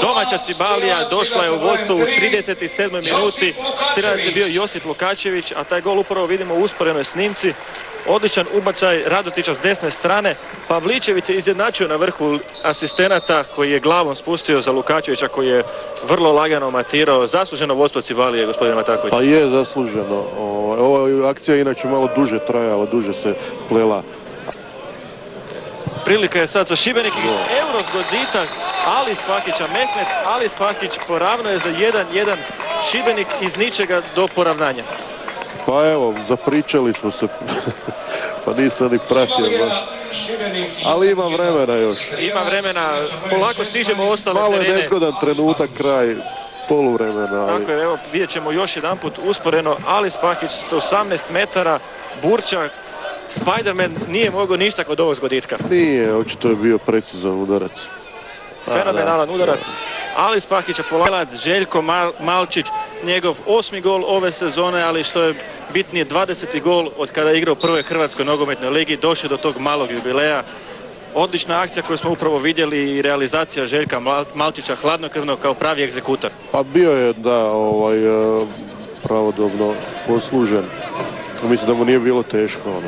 Domaća Cibalija došla je u vodstvo u 37. minuti. Strelac je bio Josip Lukačević, a taj gol upravo vidimo u usporenoj snimci. Odličan ubačaj Radotića s desne strane. Pavličević je izjednačio na vrhu asistenata koji je glavom spustio za Lukačevića koji je vrlo lagano matirao. Zasluženo vodstvo Cibalije, gospodine Mataković. Pa je zasluženo. Ova akcija inače malo duže trajala, duže se plela. Prilika je sad za Šibenik i euro zgoditak Ali Spahića. Mehmet Ali Spahić poravno je za 1-1 Šibenik iz ničega do poravnanja. Pa evo, zapričali smo se, pa nisam ni pratio baš. Ali ima vremena još. Ima vremena, polako stižemo ostale terene. Malo je nezgodan trenutak, kraj poluvremena. Ali... Tako je, evo vidjet ćemo još jedan put usporeno. Ali Spahić sa 18 metara, Burčak. Spiderman nije mogao ništa kod ovog zgoditka. Nije, očito je bio precizan udarac. Fenomenalan udarac. Ali Spahića polagalac, Željko Malčić, njegov 8. gol ove sezone, ali što je bitnije 20. gol od kada je igrao u prvoj Hrvatskoj nogometnoj ligi, došao do tog malog jubileja. Odlična akcija koju smo upravo vidjeli i realizacija Željka Malčića hladnokrvno kao pravi egzekutor. Pa bio je, da, pravodobno poslužen. Mislim da mu nije bilo teško.